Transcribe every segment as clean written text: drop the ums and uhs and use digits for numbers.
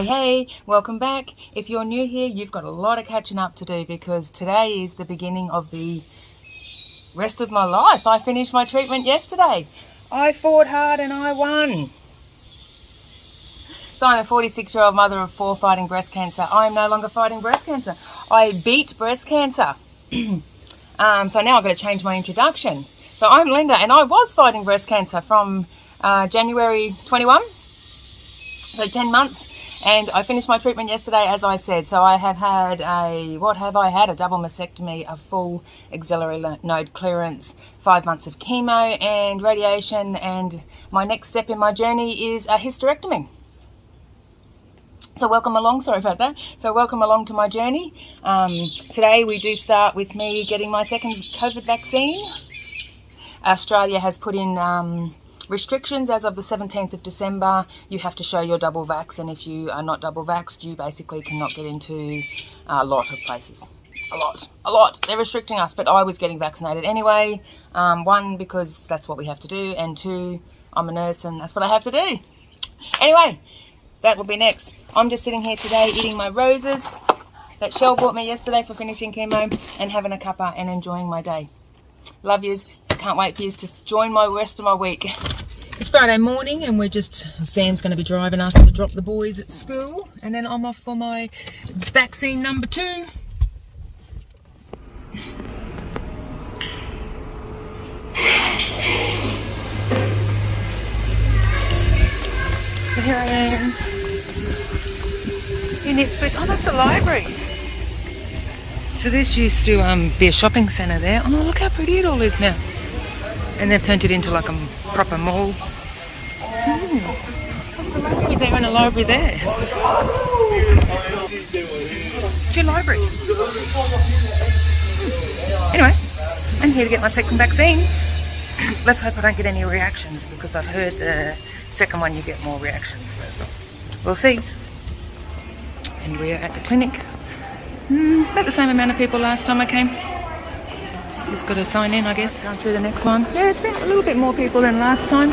Hey, welcome back. If you're new here, you've got a lot of catching up to do because today is the beginning of the rest of my life. I finished my treatment yesterday. I fought hard and I won. So I'm a 46-year-old mother of 4 fighting breast cancer. I'm no longer fighting breast cancer. I beat breast cancer. So now I've got to change my introduction. So I'm Linda and I was fighting breast cancer from January 21, so 10 months. And I finished my treatment yesterday, as I said. So I have had a double mastectomy, a full axillary node clearance, 5 months of chemo and radiation. And my next step in my journey is a hysterectomy. So welcome along, sorry about that. So welcome along to my journey. Today we do start with me getting my second COVID vaccine. Australia has put in restrictions as of the 17th of December. You have to show your double vax, and if you are not double vaxxed, you basically cannot get into a lot of places. A lot. They're restricting us, but I was getting vaccinated anyway. 1, because that's what we have to do, and 2, I'm a nurse and that's what I have to do. Anyway, that will be next. I'm just sitting here today eating my roses that Shell bought me yesterday for finishing chemo and having a cuppa and enjoying my day. Love yous. Can't wait for you to join my rest of my week. It's Friday morning and Sam's going to be driving us to drop the boys at school, and then I'm off for my vaccine number 2. So here I am in Ipswich. Oh, that's a library. So this used to be a shopping centre there. Oh, look how pretty it all is now. And they've turned it into like a proper mall. A library there and a library there. 2 libraries. Anyway, I'm here to get my second vaccine. Let's hope I don't get any reactions, because I've heard the second one you get more reactions, but we'll see. And we are at the clinic. About the same amount of people last time I came. Just got to sign in, I guess, through the next one. Yeah, it's been a little bit more people than last time.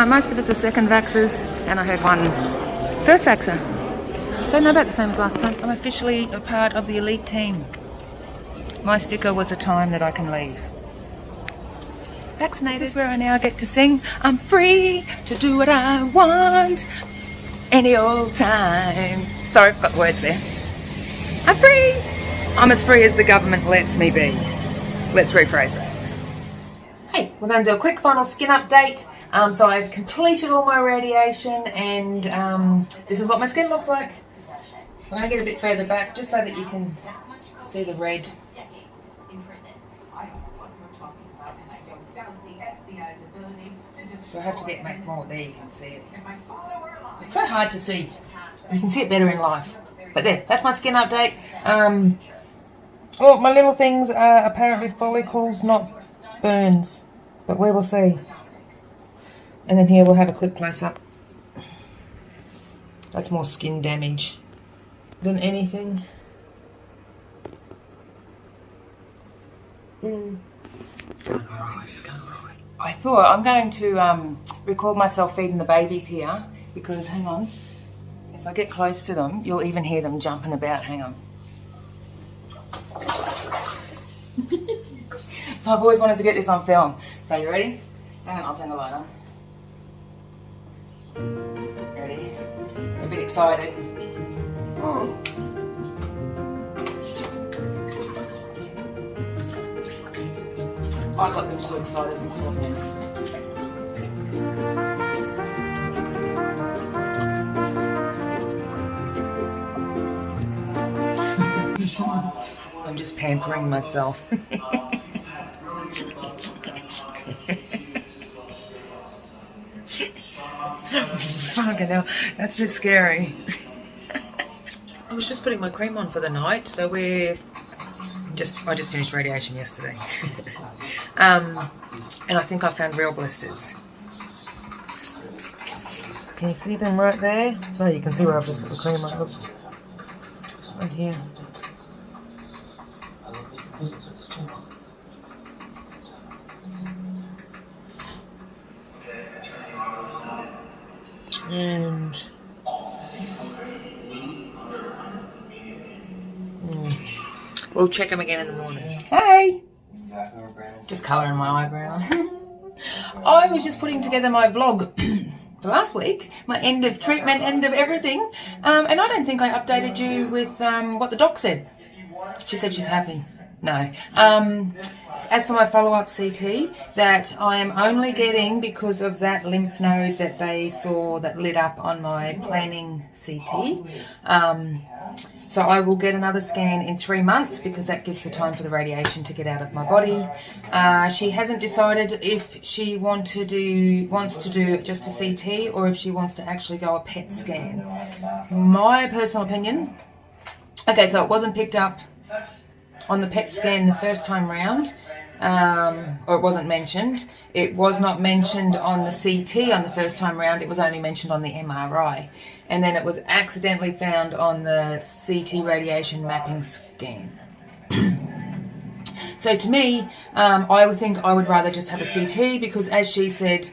Most of us are second vaxxers, and I heard 1 first vaxxer. So not about the same as last time. I'm officially a part of the elite team. My sticker was a time that I can leave. Vaccinated. This is where I now get to sing. I'm free to do what I want any old time. Sorry, I've got the words there. I'm free. I'm as free as the government lets me be. Let's rephrase that. Hey, we're going to do a quick final skin update. So I've completed all my radiation, and this is what my skin looks like. So I'm going to get a bit further back just so that you can see the red. Do I have to get more? There, you can see it. It's so hard to see. You can see it better in life. But there, that's my skin update. Oh, my little things are apparently follicles, not burns. But we will see. And then here we'll have a quick close-up. That's more skin damage than anything. It's going all right. I thought I'm going to record myself feeding the babies here, because, hang on, if I get close to them, you'll even hear them jumping about. Hang on. So I've always wanted to get this on film. So you ready? Hang on, I'll turn the light on. Ready? A bit excited. Oh. I got them too excited before me. I'm just pampering myself. Fucking hell, that's a bit scary. I was just putting my cream on for the night, so I just finished radiation yesterday. And I think I found real blisters. Can you see them right there? So you can see where I've just put the cream on. Look. Right here. And We'll check them again in the morning. Hey! Just colouring my eyebrows. I was just putting together my vlog for last week, my end of treatment, end of everything, and I don't think I updated you with what the doc said. She said she's happy. No. As for my follow-up CT, that I am only getting because of that lymph node that they saw that lit up on my planning CT. So I will get another scan in 3 months because that gives the time for the radiation to get out of my body. She hasn't decided if she wants to do just a CT or if she wants to actually go a PET scan. My personal opinion, okay, so it wasn't picked up on the PET scan the first time round, or it wasn't mentioned. It was not mentioned on the CT on the first time round, it was only mentioned on the MRI. And then it was accidentally found on the CT radiation mapping scan. So to me, I would think I would rather just have a CT because as she said,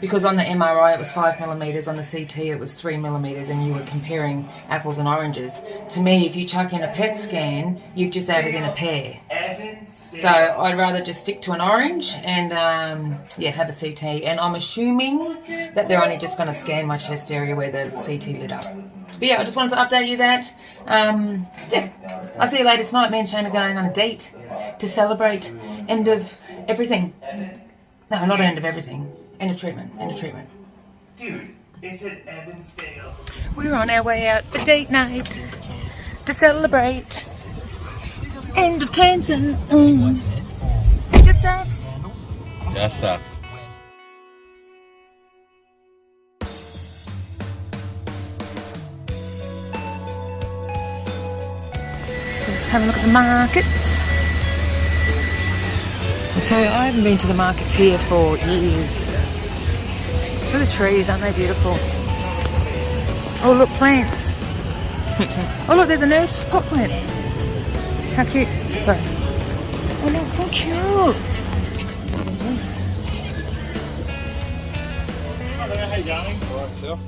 because on the MRI it was 5 millimeters, on the CT it was 3 millimeters, and you were comparing apples and oranges. To me, if you chuck in a PET scan, you've just added in a pear. So I'd rather just stick to an orange and yeah, have a CT. And I'm assuming that they're only just going to scan my chest area where the CT lit up. But yeah, I just wanted to update you that. Yeah, I'll see you later tonight. Me and Shane are going on a date to celebrate end of everything. No, not end of everything. End of treatment. End of treatment. Dude, it's an Evansdale. We're on our way out for date night to celebrate end of cancer. Just us. Just us. Let's have a look at the markets. So I haven't been to the markets here for years. Look at the trees, aren't they beautiful? Oh look, plants. Oh look, there's a nurse pot plant. How cute. Sorry. Oh look, so cute. How you going? All right, self.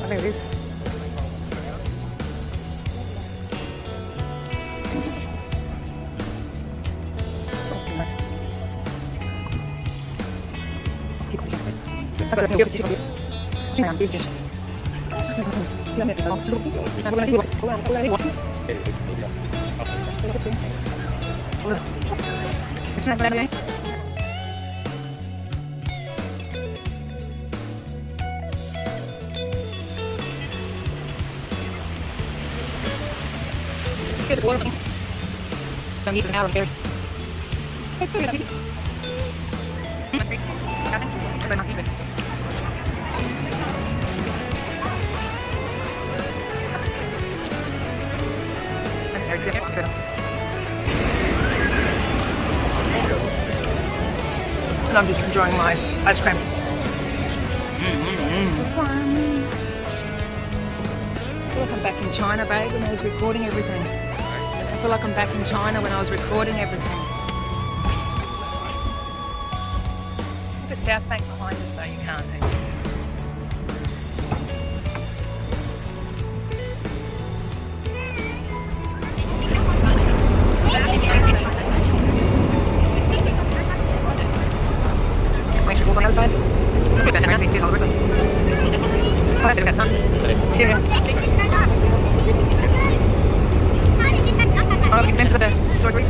There it is. Get the water. Don't need an hour there. It's so good. And I'm just enjoying my ice cream. I feel like I'm back in China, babe, when I was recording everything. I feel like I'm back in China when I was recording everything. Look at South Bank behind us though, you can't do. story, please.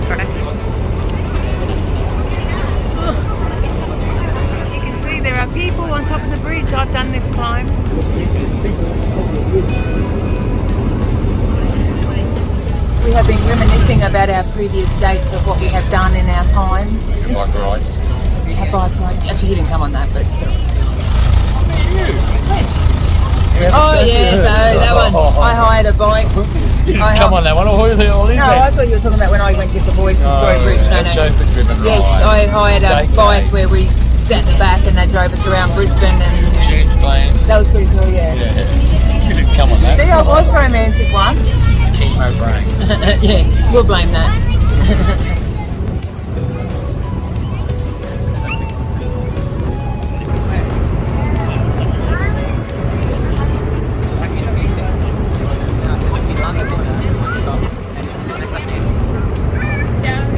Right. You can see there are people on top of the bridge. I've done this climb. We have been reminiscing about our previous dates of what we have done in our time. A bike ride. A bike ride. Actually, he didn't come on that, but still. Oh yeah, so that one. I hired a bike. Come on, that one. Or is it? No, I thought you were talking about when I went with the boys to Story Bridge. No, no. Yes, I hired a bike where we sat in the back and they drove us around Brisbane and Tunes playing. that was pretty cool, yeah. You didn't come on that. See, I was romantic once. Chemo brain. Yeah, we'll blame that.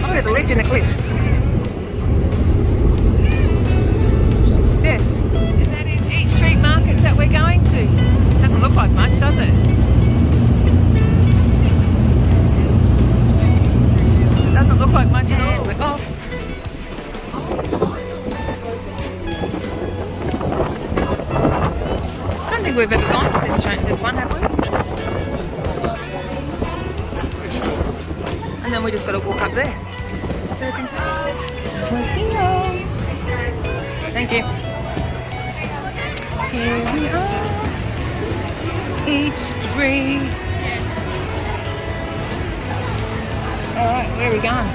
Oh, there's a lift in the cliff. Yeah. And that is Eat Street Markets that we're going to. Doesn't look like much, does it? Doesn't look like much at all. We're off. I don't think we've ever gone to this one, have we? And then we just got to walk up there to the container. We're here. Thank you. Here we are. Each tree. Alright, where are we going?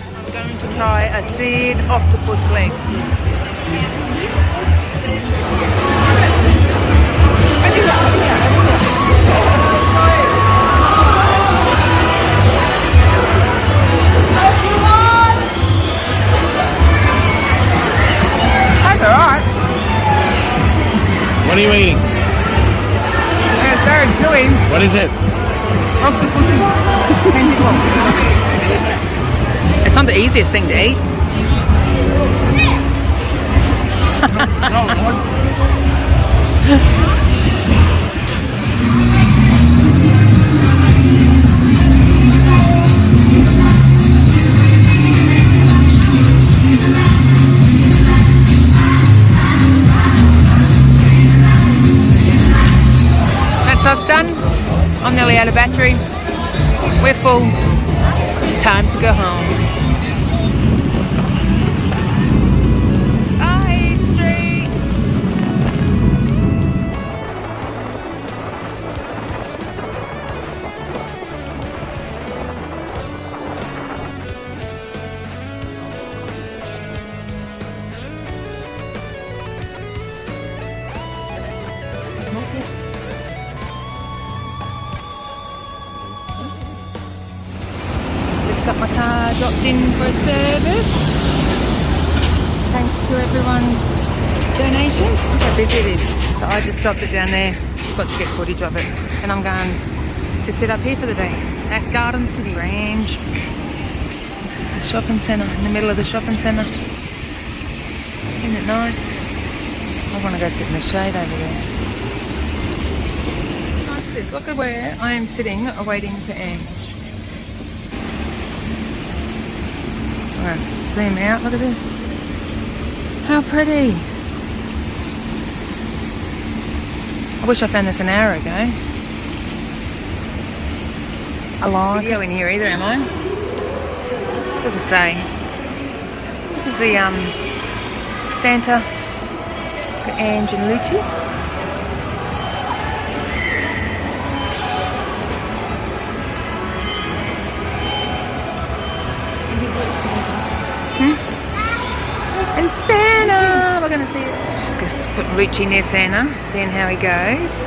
I'm going to try a seared octopus leg. What are you eating? It's very chewy. What is it? Octopusy tentacle. It's not the easiest thing to eat. That's us done. I'm nearly out of battery. We're full. It's time to go home. Bye, Street. Got my car dropped in for a service. Thanks to everyone's donations. Look how busy it is. So I just dropped it down there. Got to get footage of it. And I'm going to sit up here for the day at Garden City Range. This is the shopping centre, in the middle of the shopping centre. Isn't it nice? I want to go sit in the shade over there. Nice this. Look at where I am sitting awaiting for Ange. I'm going to zoom out, look at this. How pretty. I wish I found this an hour ago. I like video in here either, am I? Doesn't say. This is the Santa for Ange and Lucci. And Santa! We're going to see it. Just put Lucci near Santa, seeing how he goes.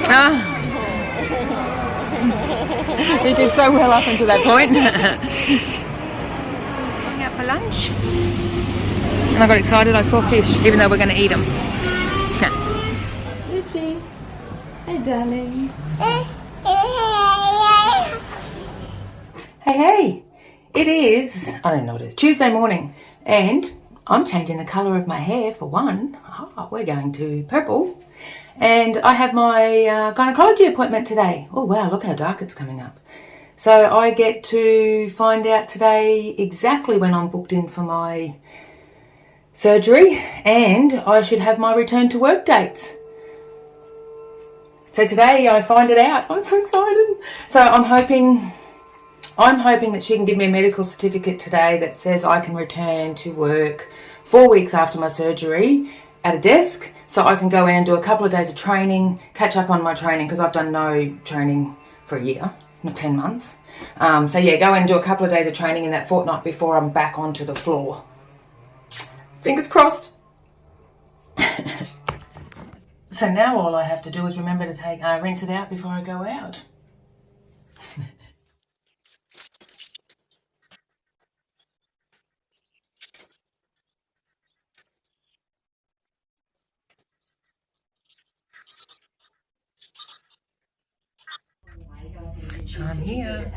Ah. He did so well up until that point. Going out out for lunch. And I got excited, I saw fish, even though we're going to eat them. Richie. Hey, darling. Hey, it is, I don't know what it is, Tuesday morning, and I'm changing the colour of my hair for one. We're going to purple. And I have my gynecology appointment today. Oh wow, look how dark it's coming up. So I get to find out today exactly when I'm booked in for my surgery, and I should have my return to work dates. So today I find it out. I'm so excited. So I'm hoping that she can give me a medical certificate today that says I can return to work 4 weeks after my surgery at a desk, so I can go in and do a couple of days of training, catch up on my training, because I've done no training for a year, not 10 months. So yeah, go in and do a couple of days of training in that fortnight before I'm back onto the floor. Fingers crossed. So now all I have to do is remember to take rinse it out before I go out. So I'm here.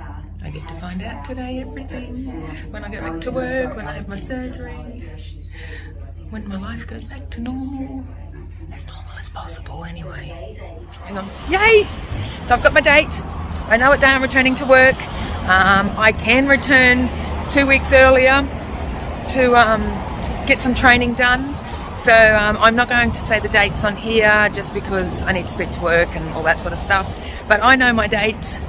I get to find out today everything. When I go back to work, when I have my surgery, when my life goes back to normal. As normal as possible anyway. Hang on. Yay! So I've got my date. I know what day I'm returning to work. I can return 2 weeks earlier to get some training done. So I'm not going to say the dates on here just because I need to speak to work and all that sort of stuff. But I know my dates.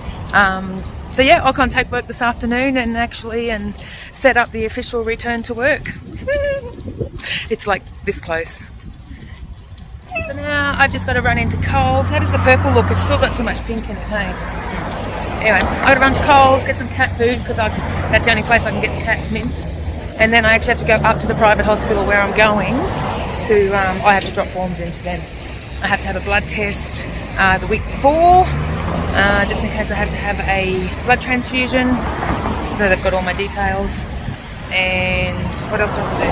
So yeah, I'll contact work this afternoon and set up the official return to work. It's like this close. So now I've just got to run into Coles. How does the purple look? It's still got too much pink in it, hey? Anyway, I've got to run to Coles, get some cat food, because that's the only place I can get the cat's mints. And then I actually have to go up to the private hospital where I'm going to, I have to drop forms into them. I have to have a blood test the week before, just in case I have to have a blood transfusion. So they've got all my details. And what else do I have to do?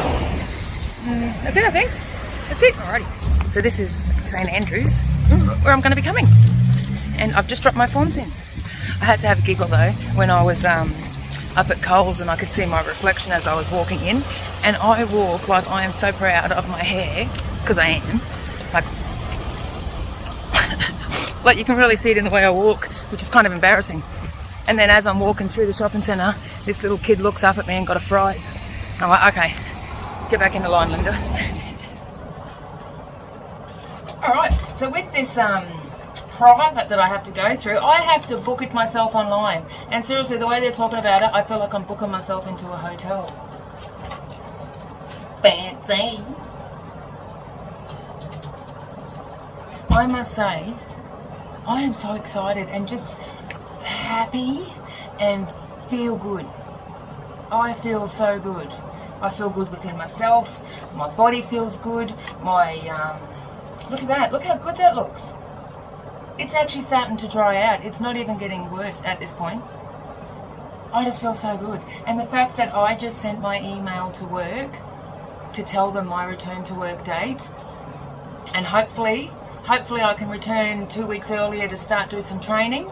That's it, I think. That's it. Alrighty. So this is St Andrews, where I'm going to be coming. And I've just dropped my forms in. I had to have a giggle though when I was up at Coles and I could see my reflection as I was walking in. And I walk like I am so proud of my hair, because I am. Like you can really see it in the way I walk, which is kind of embarrassing. And then as I'm walking through the shopping centre, this little kid looks up at me and got a fright. I'm like, okay, get back in the line, Linda. Alright, so with this private that I have to go through, I have to book it myself online. And seriously, the way they're talking about it, I feel like I'm booking myself into a hotel. Fancy. I must say, I am so excited and just happy and feel good. I feel so good. I feel good within myself. My body feels good. Look at that. Look how good that looks. It's actually starting to dry out. It's not even getting worse at this point. I just feel so good. And the fact that I just sent my email to work to tell them my return to work date, and hopefully I can return 2 weeks earlier to start doing some training.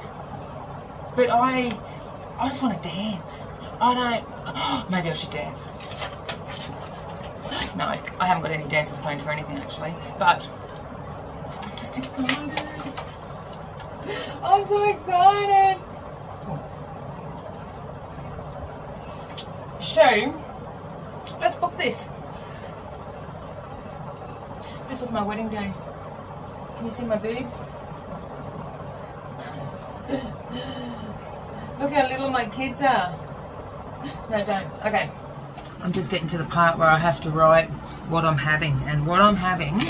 But I just want to dance. Maybe I should dance. No, I haven't got any dances planned for anything actually, but I'm just excited. I'm so excited. Cool. So, let's book this. This was my wedding day. Can you see my boobs? Look how little my kids are. No, don't. Okay. I'm just getting to the part where I have to write what I'm having. And what I'm having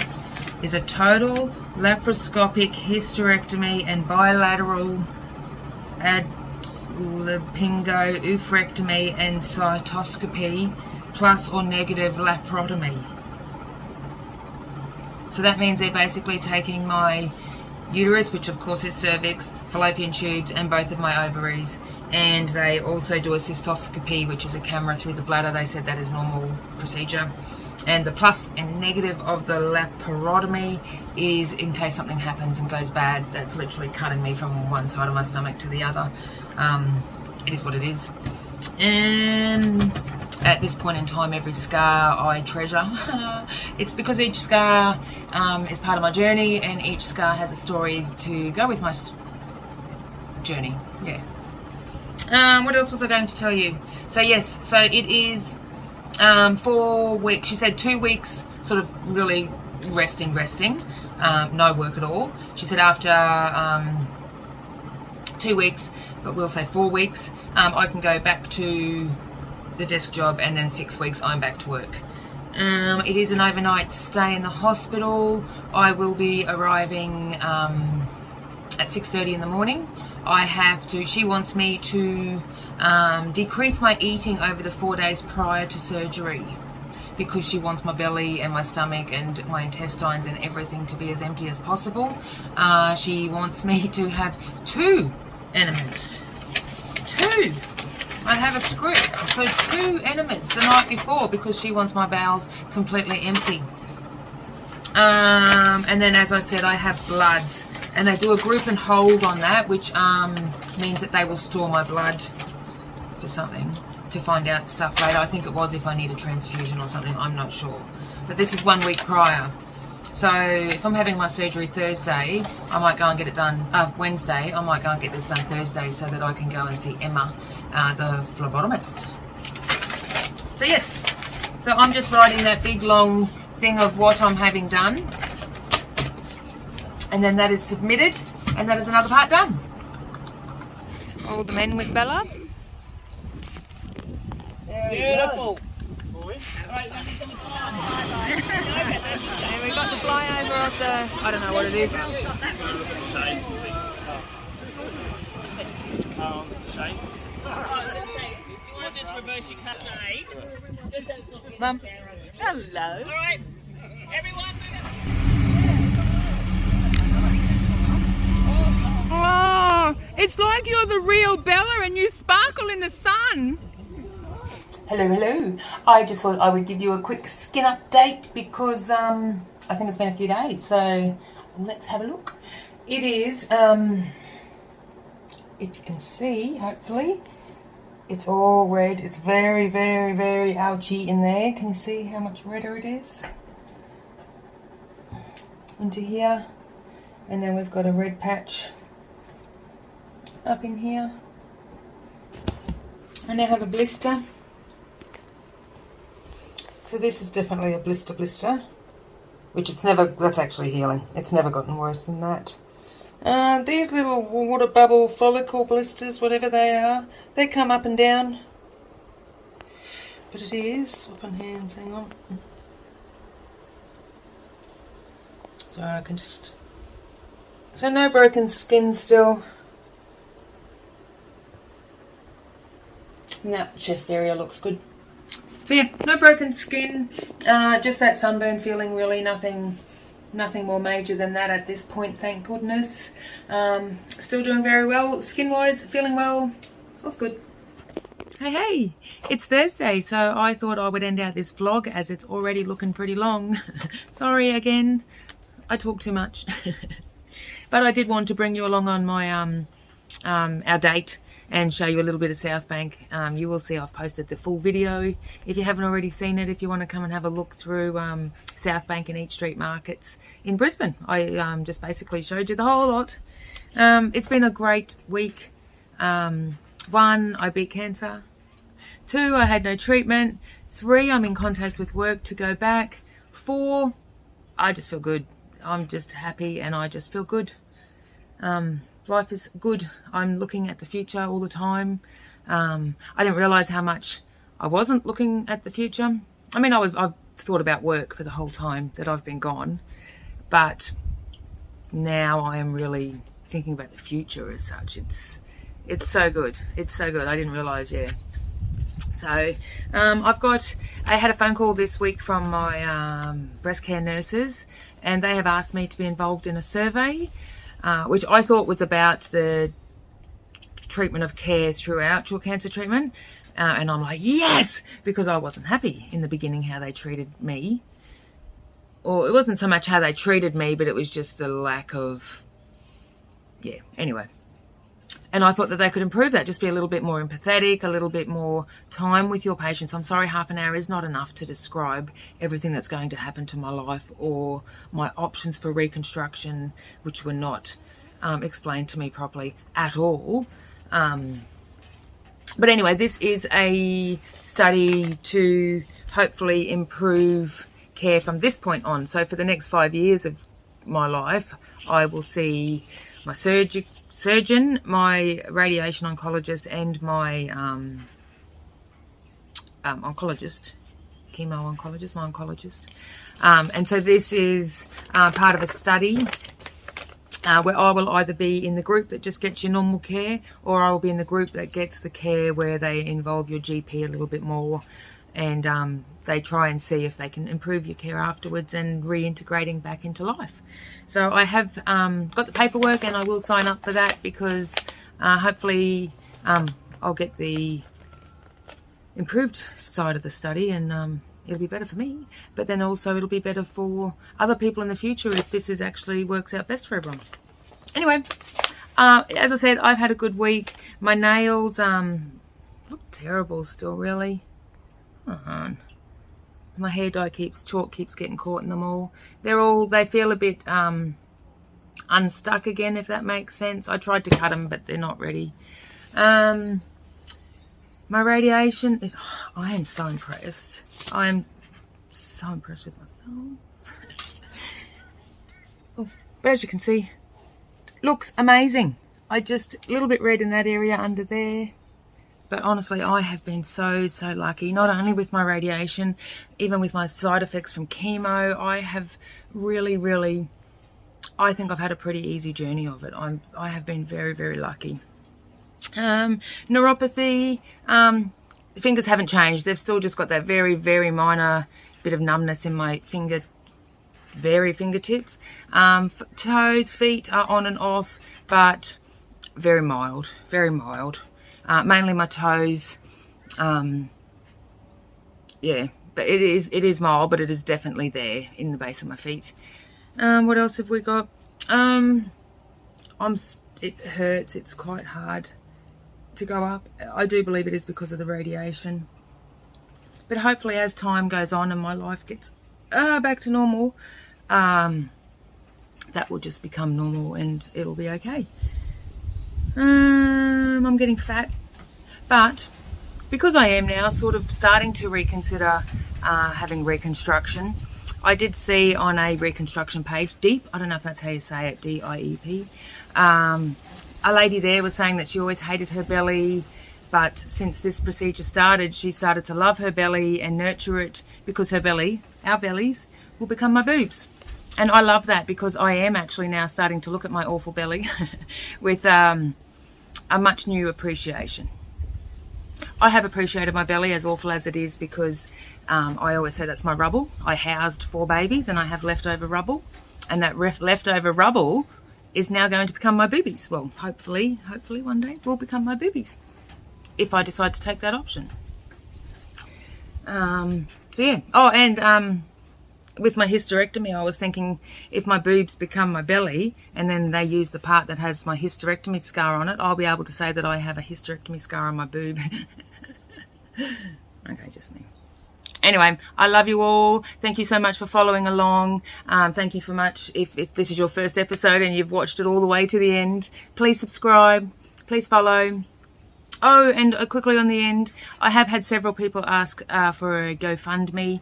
is a total laparoscopic hysterectomy and bilateral adlipingo-oophorectomy and cytoscopy plus or negative laparotomy. So that means they're basically taking my uterus, which of course is cervix, fallopian tubes, and both of my ovaries. And they also do a cystoscopy, which is a camera through the bladder. They said that is normal procedure. And the plus and negative of the laparotomy is in case something happens and goes bad. That's literally cutting me from one side of my stomach to the other. It is what it is. And at this point in time, every scar I treasure. It's because each scar is part of my journey, and each scar has a story to go with my journey. Yeah. What else was I going to tell you? So yes, so it is 4 weeks. She said 2 weeks sort of really resting, no work at all. She said after 2 weeks, but we'll say 4 weeks, I can go back to the desk job, and then 6 weeks I'm back to work. It is an overnight stay in the hospital. I will be arriving at 6:30 in the morning. She wants me to decrease my eating over the 4 days prior to surgery, because she wants my belly and my stomach and my intestines and everything to be as empty as possible. She wants me to have 2 enemas. 2! I have a script for 2 enemas the night before, because she wants my bowels completely empty. And then, as I said, I have bloods, and they do a group and hold on that, which means that they will store my blood for something, to find out stuff later. I think it was if I need a transfusion or something, I'm not sure. But this is 1 week prior. So if I'm having my surgery Thursday, I might go and get it done Wednesday. I might go and get this done Thursday, so that I can go and see Emma, the phlebotomist. So yes, so I'm just writing that big long thing of what I'm having done, and then that is submitted, and that is another part done. All the men with Bella. Beautiful. And we got the flyover of the, I don't know what it is. Mum. Hello. Alright, everyone. Oh, it's like you're the real Bella and you sparkle in the sun. Hello. I just thought I would give you a quick skin update, because I think it's been a few days. So let's have a look. It is, if you can see, hopefully, it's all red. It's very, very, very ouchy in there. Can you see how much redder it is? Into here. And then we've got a red patch up in here. I now have a blister. So this is definitely a blister, which that's actually healing. It's never gotten worse than that. These little water bubble follicle blisters, whatever they are, they come up and down. But it is, swap on hands, hang on. So I can just, so no broken skin still. And that chest area looks good. So yeah, no broken skin, just that sunburn feeling, really nothing more major than that at this point, thank goodness. Still doing very well, skin-wise, feeling well, all's good. Hey, it's Thursday, so I thought I would end out this vlog as it's already looking pretty long. Sorry again, I talk too much. But I did want to bring you along on my our date and show you a little bit of South Bank. You will see I've posted the full video if you haven't already seen it. If you want to come and have a look through South Bank and Eat Street markets in Brisbane, I just basically showed you the whole lot. It's been a great week. 1, I beat cancer. 2, I had no treatment. 3, I'm in contact with work to go back. 4, I just feel good. I'm just happy and I just feel good. Life is good. I'm looking at the future all the time. I didn't realise how much I wasn't looking at the future. I mean, I've thought about work for the whole time that I've been gone, but now I am really thinking about the future as such. It's so good. It's so good. I didn't realise, yeah. So I had a phone call this week from my breast care nurses, and they have asked me to be involved in a survey. which I thought was about the treatment of care throughout your cancer treatment. And I'm like, yes, because I wasn't happy in the beginning how they treated me. Or it wasn't so much how they treated me, but it was just the lack of, yeah, anyway. And I thought that they could improve that, just be a little bit more empathetic, a little bit more time with your patients. I'm sorry, half an hour is not enough to describe everything that's going to happen to my life or my options for reconstruction, which were not explained to me properly at all. But anyway, this is a study to hopefully improve care from this point on. So for the next 5 years of my life, I will see my surgeon, my radiation oncologist, and my oncologist, chemo oncologist, my oncologist. And so this is part of a study where I will either be in the group that just gets your normal care, or I will be in the group that gets the care where they involve your GP a little bit more, and they try and see if they can improve your care afterwards and reintegrating back into life. So I have got the paperwork, and I will sign up for that because hopefully I'll get the improved side of the study, and it'll be better for me, but then also it'll be better for other people in the future if this is actually works out best for everyone. Anyway, as I said, I've had a good week. My nails look terrible still, really. My hair dye chalk keeps getting caught in them all. They feel a bit unstuck again, if that makes sense. I tried to cut them, but they're not ready. My radiation, I am so impressed. I am so impressed with myself. But as you can see, looks amazing. A little bit red in that area under there. But honestly, I have been so lucky, not only with my radiation, even with my side effects from chemo. I have really, I think I've had a pretty easy journey of it. I have been very lucky. Neuropathy, fingers haven't changed. They've still just got that very minor bit of numbness in my fingertips. Toes, feet are on and off, but very mild. Mainly my toes. Yeah, but it is mild, but it is definitely there in the base of my feet. What else have we got? It hurts. It's quite hard to go up. I do believe it is because of the radiation. But hopefully as time goes on and my life gets back to normal, that will just become normal and it'll be okay. I'm getting fat, but because I am now sort of starting to reconsider having reconstruction, I did see on a reconstruction page, Deep, I don't know if that's how you say it, DIEP, a lady there was saying that she always hated her belly, but since this procedure started, she started to love her belly and nurture it because her belly, our bellies, will become my boobs. And I love that because I am actually now starting to look at my awful belly with a much new appreciation. I have appreciated my belly, as awful as it is, because I always say that's my rubble. I housed 4 babies and I have leftover rubble, and that leftover rubble is now going to become my boobies. Well, hopefully one day will become my boobies if I decide to take that option. So yeah. Oh, and with my hysterectomy, I was thinking if my boobs become my belly and then they use the part that has my hysterectomy scar on it, I'll be able to say that I have a hysterectomy scar on my boob. Okay, just me. Anyway, I love you all. Thank you so much for following along. Thank you so much if this is your first episode and you've watched it all the way to the end. Please subscribe. Please follow. Oh, and quickly on the end, I have had several people ask for a GoFundMe.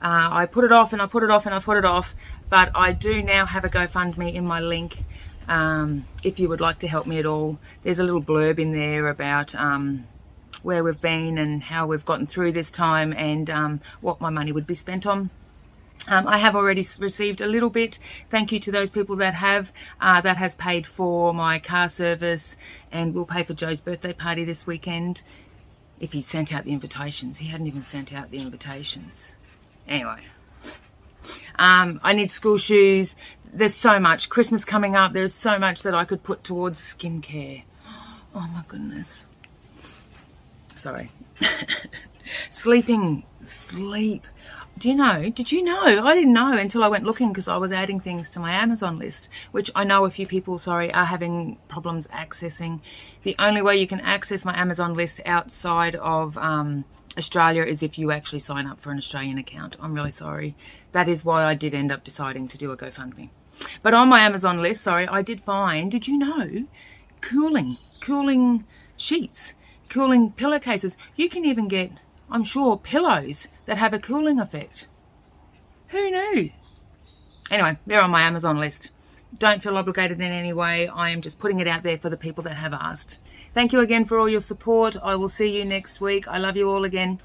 I put it off and I put it off and I put it off, but I do now have a GoFundMe in my link. If you would like to help me at all, there's a little blurb in there about where we've been and how we've gotten through this time and what my money would be spent on. I have already received a little bit. Thank you to those people that have. That has paid for my car service and will pay for Joe's birthday party this weekend. If he sent out the invitations. He hadn't even sent out the invitations. Anyway, I need school shoes. There's so much. Christmas coming up. There's so much that I could put towards skincare. Oh my goodness. Sorry. Sleep. Did you know? I didn't know until I went looking because I was adding things to my Amazon list, which I know a few people, are having problems accessing. The only way you can access my Amazon list outside of Australia is if you actually sign up for an Australian account. I'm really sorry. That is why I did end up deciding to do a GoFundMe. But on my Amazon list, I did find, did you know, cooling sheets, cooling pillowcases. You can even get, I'm sure, pillows that have a cooling effect. Who knew? Anyway, they're on my Amazon list. Don't feel obligated in any way. I am just putting it out there for the people that have asked. Thank you again for all your support. I will see you next week. I love you all again.